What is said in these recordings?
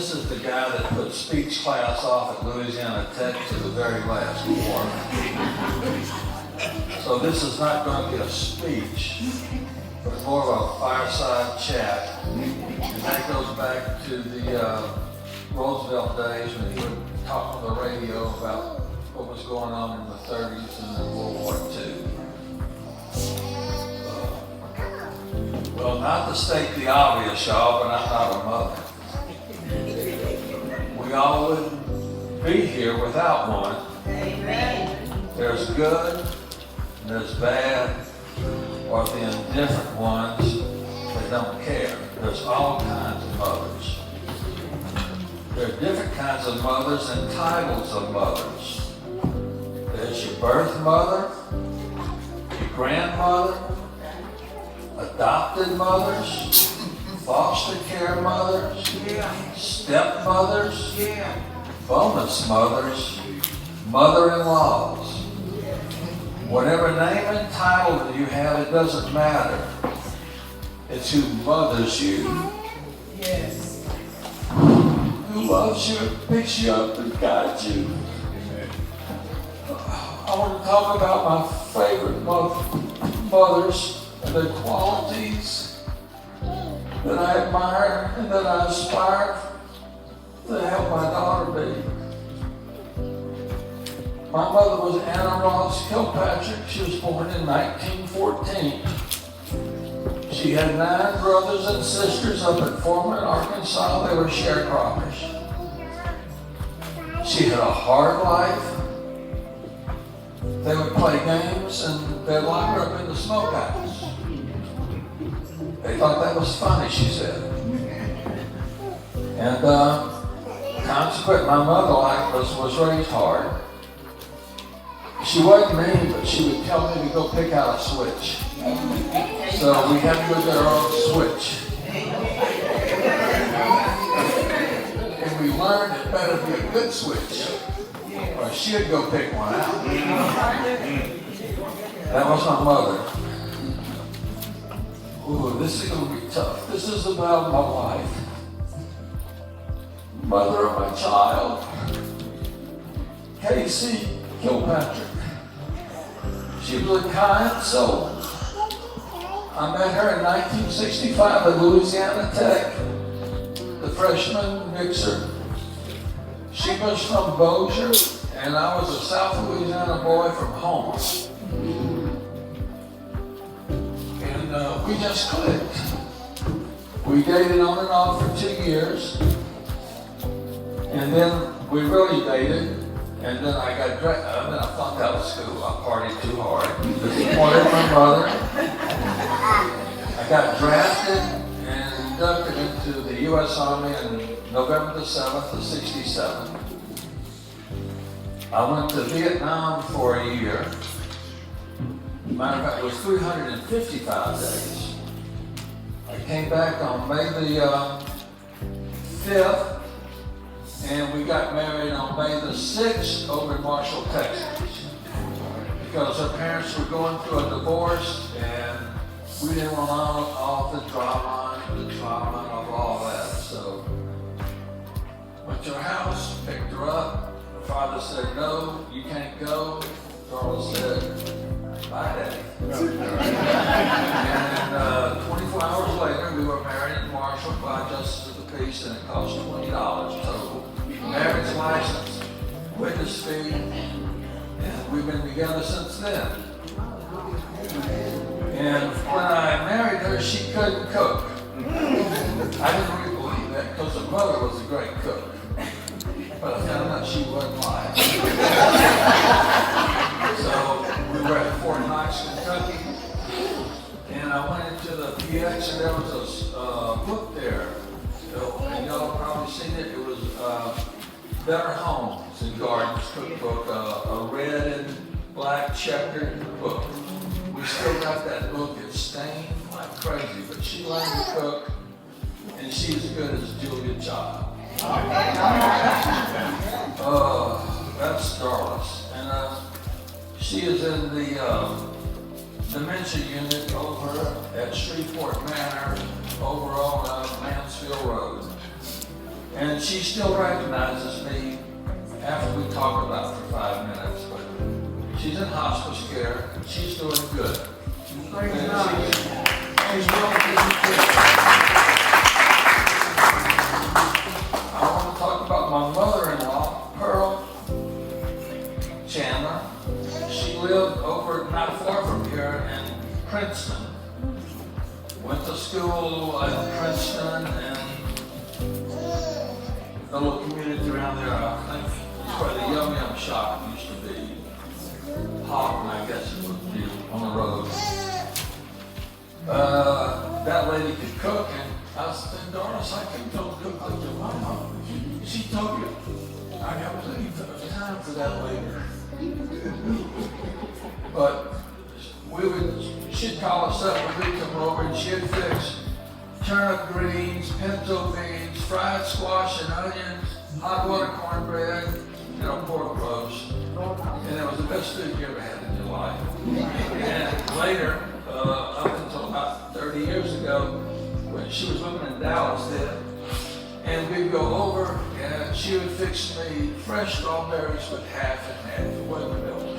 This is the guy that put speech class off at Louisiana Tech to the very last war. So this is not going to be a speech, but more of a fireside chat. And that goes back to the Roosevelt days when he would talk on the radio about what was going on in the 30s and then World War II. Well, not to state the obvious, y'all, but I'm not a mother. We all wouldn't be here without one. Amen. There's good, and there's bad, or the indifferent ones that don't care. There's all kinds of mothers. There are different kinds of mothers and titles of mothers. There's your birth mother, your grandmother, adopted mothers, foster care mothers, stepmothers, bonus mothers, mother-in-laws. Whatever name and title that you have, it doesn't matter. It's who mothers you. Yes. Who loves you and picks you up and guides you. I want to talk about my favorite mothers and the qualities that I admire and that I aspire to help my daughter be. My mother was Anna Ross Kilpatrick. She was born in 1914. She had 9 brothers and sisters up at Foreman, Arkansas. They were sharecroppers. She had a hard life. They would play games and they'd lock her up in the smokehouse. They thought that was funny, she said. And consequently, my mother was raised hard. She wasn't mean, but she would tell me to go pick out a switch. So we had to go get our own switch. And we learned it better be a good switch, or she'd go pick one out. That was my mother. Ooh, this is going to be tough. This is about my wife. Mother of my child, Casey Kilpatrick. She was a kind soul. I met her in 1965 at Louisiana Tech, the freshman mixer. She was from Bossier, and I was a South Louisiana boy from Homer. And we just clicked. We dated on and off for 2 years, and then we really dated. And then I got drafted. I flunked out of school. I partied too hard. Disappointed my mother. I got drafted and inducted into the U.S. Army on November the 7th of '67. I went to Vietnam for a year. Matter of fact, it was 355 days. I came back on May the 5th. And we got married on May the 6th over in Marshall, Texas. Because her parents were going through a divorce and we didn't want all the drama and of all that. So went to her house, picked her up. Her father said, "No, you can't go." Darla said, "Bye, Daddy." And 24 hours later, we were married in Marshall by Justice of the Peace, and it cost $20 total. Marriage license, witness fee, and we've been together since then. And when I married her, she couldn't cook. I didn't really believe that because her mother was a great cook. But I found out she wasn't lying. So we were at Fort Knox, Kentucky, and I went into the PX, and there was a book there. And y'all have probably seen it. It was Better Homes and Gardens cookbook, a red and black checkered book. We still got that book. It's stained like crazy, but she learned to cook, and she's as good as Julia Child. That's Darla's. And she is in the dementia unit over at Shreveport Manor over on Mansfield Road. And she still recognizes me after we talk about for 5 minutes. But she's in hospice care. She's doing good. Praise And God. she's well taken care of. I want to talk about my mother-in-law, Pearl Chandler. She lived over not far from here in Princeton. Went to school in Princeton and the little community around there. I think it's where the Yum Yum shop used to be. Houghton, I guess it would be on the road. That lady could cook, and I said, Doris, I can don't cook like your mama. She told you, I got plenty of time for that later. But she'd call us up and we'd come over and she'd fix turnip greens, pinto beans, fried squash and onions, hot water cornbread, and a pork roast. And it was the best food you ever had in your life. And later, up until about 30 years ago, when she was living in Dallas then, and we'd go over and she would fix me fresh strawberries with half and half, weather milk,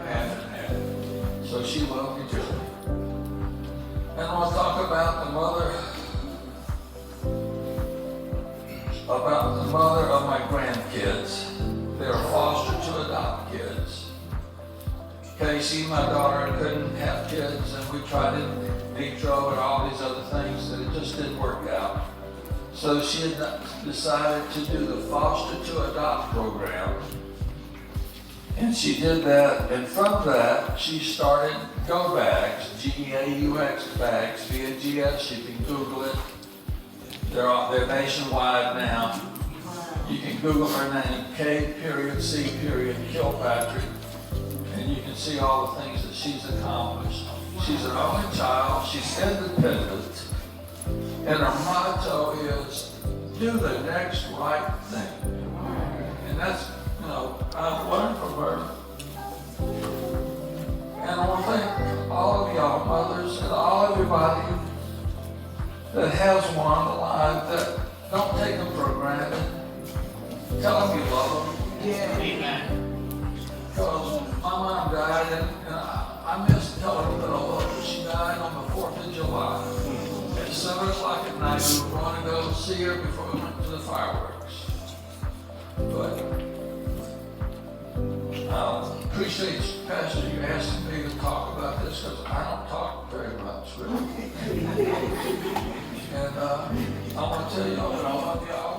half and half. So she loved me too. And I want to talk about the mother of my grandkids. They are foster to adopt kids. Casey, my daughter, couldn't have kids, and we tried in vitro and all these other things, and it just didn't work out. So she had decided to do the foster to adopt program. And she did that, and from that, she started Go Bags, G-A-U-X bags, VNGS, you can Google it. They're nationwide now. You can Google her name, K.C. Kilpatrick, and you can see all the things that she's accomplished. She's an only child, she's independent, and her motto is, do the next right thing. And that's, I've learned from her. And I want to thank all of y'all mothers and all everybody that has one alive, that don't take them for granted. Tell them you love them. Yeah. Amen. Because my mom died, and I miss telling them that I love her. She died on the 4th of July. At 7 o'clock at night, we were going to go see her before we went to the fireworks. But I appreciate, Pastor, you asking me to talk about this, because I don't talk very much, really. And I want to tell y'all that I love y'all.